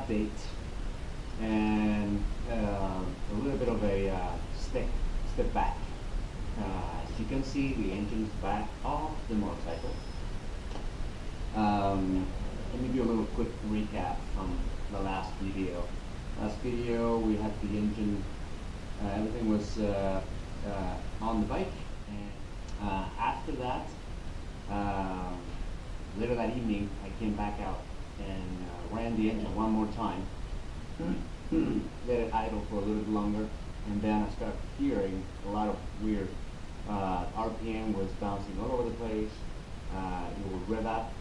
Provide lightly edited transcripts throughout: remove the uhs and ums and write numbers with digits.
update and a little bit of a step back. As you can see, the engine's back off the motorcycle. Let me do a little quick recap from the last video. Last video we had the engine, everything was on the bike, and after that, later that evening, I came back out and ran the engine one more time, let it idle for a little bit longer, and then I started hearing a lot of weird RPM was bouncing all over the place. It would rev up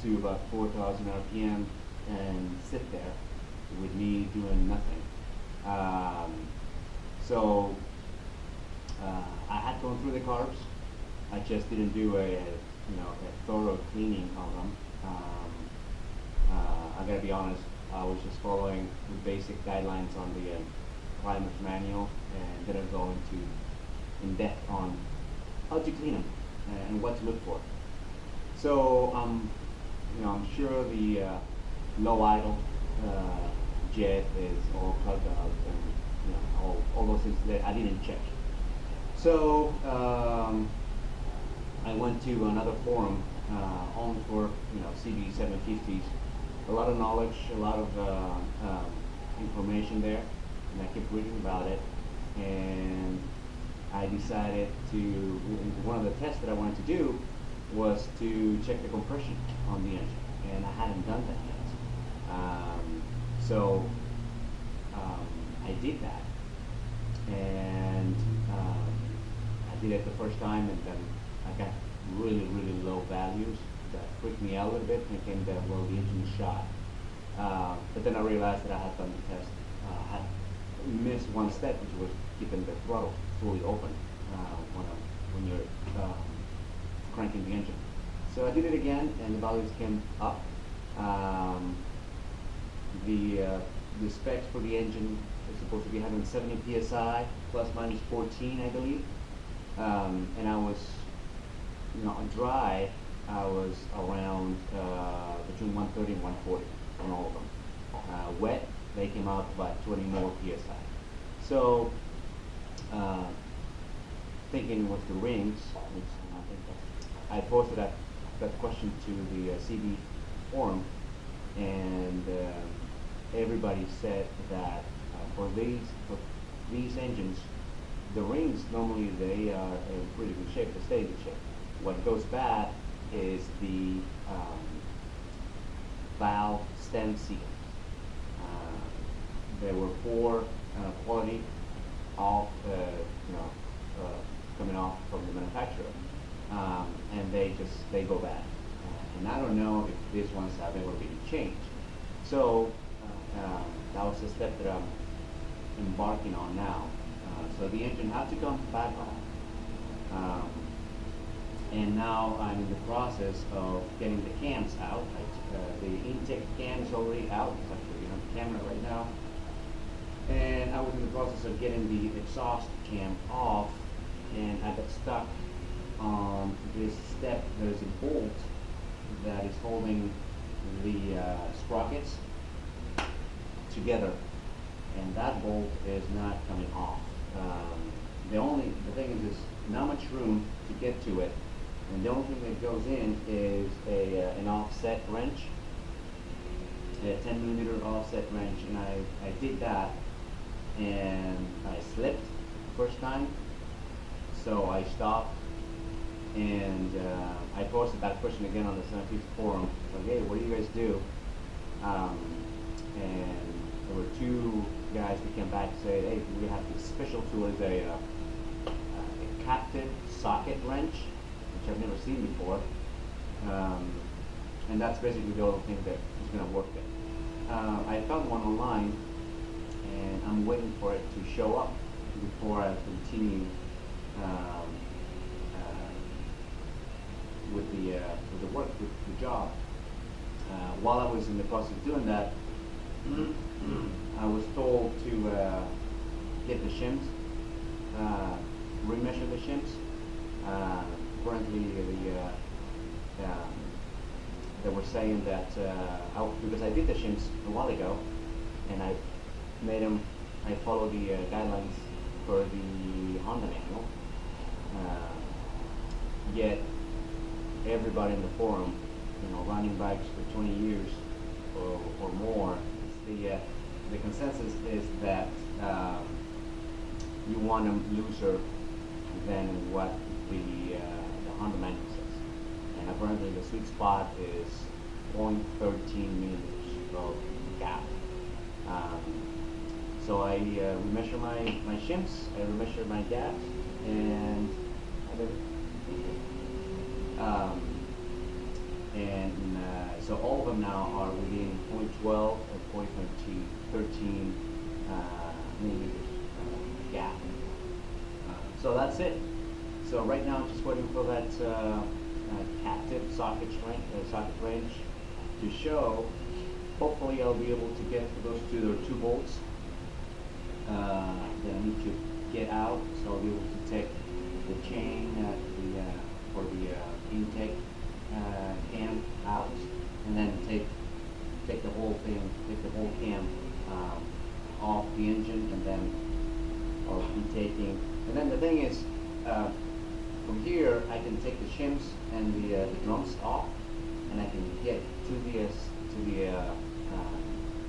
to about 4,000 RPM and sit there with me doing nothing. So I had gone through the carbs. I just didn't do a thorough cleaning of them. I gotta be honest, I was just following the basic guidelines on the Climbers manual, and didn't go into in depth on how to clean them and what to look for. So I'm sure the low idle jet is all plugged out, and all those things that I didn't check. So I went to another forum only for CB750s. A lot of knowledge, a lot of information there, and I kept reading about it. And I decided to, one of the tests that I wanted to do was to check the compression on the engine, and I hadn't done that yet. So I did that, and I did it the first time, and then I got really low values that freaked me out a little bit, thinking that, well, the engine is shot. But then I realized that I had done the test, I had missed one step, which was keeping the throttle fully open when you're cranking the engine. So I did it again, and the values came up. The specs for the engine is supposed to be 170 psi, plus minus 14, I believe. And I was, on dry, I was around between 130 and 140 on all of them. Wet, they came out about 20 more psi. So, thinking with the rings, which I posted that question to the CB forum, and everybody said that for these engines, the rings normally they are in pretty good shape, they stay in good shape. What goes bad is the valve stem seal. There were poor quality off, coming off from the manufacturer, and they go bad. And I don't know if these ones have ever been changed. So that was the step that I'm embarking on now. So the engine had to come back on. And now I'm in the process of getting the cams out. The intake cam is already out. It's actually on the camera right now. And I was in the process of getting the exhaust cam off, and I got stuck on this step. There's a bolt that is holding the sprockets together, and that bolt is not coming off. The thing is not much room to get to it, and the only thing that goes in is an offset wrench, a 10mm offset wrench, and I did that, and I slipped the first time, so I stopped, and I posted that question again on the 750 forum, like, hey, what do you guys do? And there were two guys that came back and said, hey, we have this special tool, is a captive socket wrench, which I've never seen before, and that's basically the only thing that is going to work there. I found one online, and I'm waiting for it to show up before I continue with the work, with the job. While I was in the process of doing that, I was told to get the shims, remeasure the shims. Currently, they were saying that because I did the shims a while ago, and I follow the guidelines for the Honda manual. Yet everybody in the forum, running bikes for 20 years or more, the consensus is that you want them looser than what the Honda manual says. And apparently the sweet spot is 0.13 millimeters of gap. So I measure my shims, I measure my gaps, and so all of them now are within 0.12 and 0.13 millimeters gap. So that's it. So right now I'm just waiting for that captive socket range to show. Hopefully I'll be able to get those two bolts that I need to get out, so I'll be able to take the chain for the intake cam out, and then take the whole cam off the engine, and then I'll be taking. And then the thing is, from here I can take the shims and the drums off, and I can get to the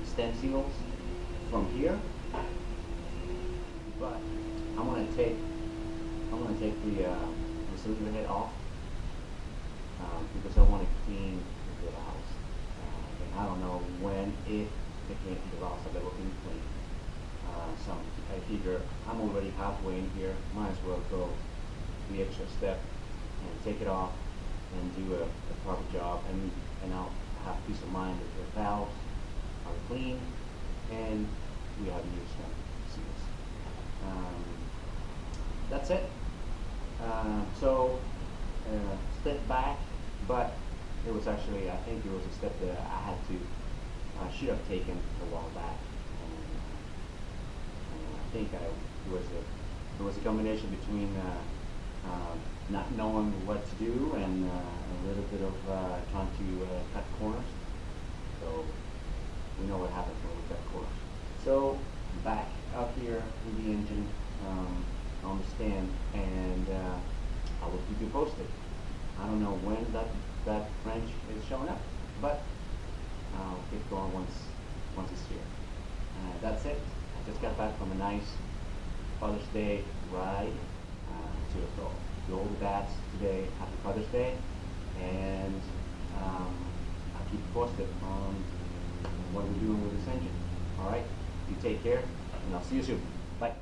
stem seals from here. But I'm gonna take the cylinder head off because I want to clean the valves. And I don't know when, if the valves are ever been cleaned. So I figure I'm already halfway in here. Might as well go the extra step and take it off and do a proper job, and I'll have peace of mind that the valves are clean and we have new stem seals. That's it. So step back, but it was actually, I think it was a step that I should have taken a while back. I think it was a combination between not knowing what to do and a little bit of trying to cut corners. So we know what happens when we cut corners. So back up here with the engine on the stand, and I will keep you posted. I don't know when that wrench is showing up, but I'll keep going once it's here. That's it. I just got back from a nice Father's Day ride to all the dads today. Happy Father's Day, and I'll keep you posted on what we're doing with this engine. All right, you take care, and I'll see you soon. Bye.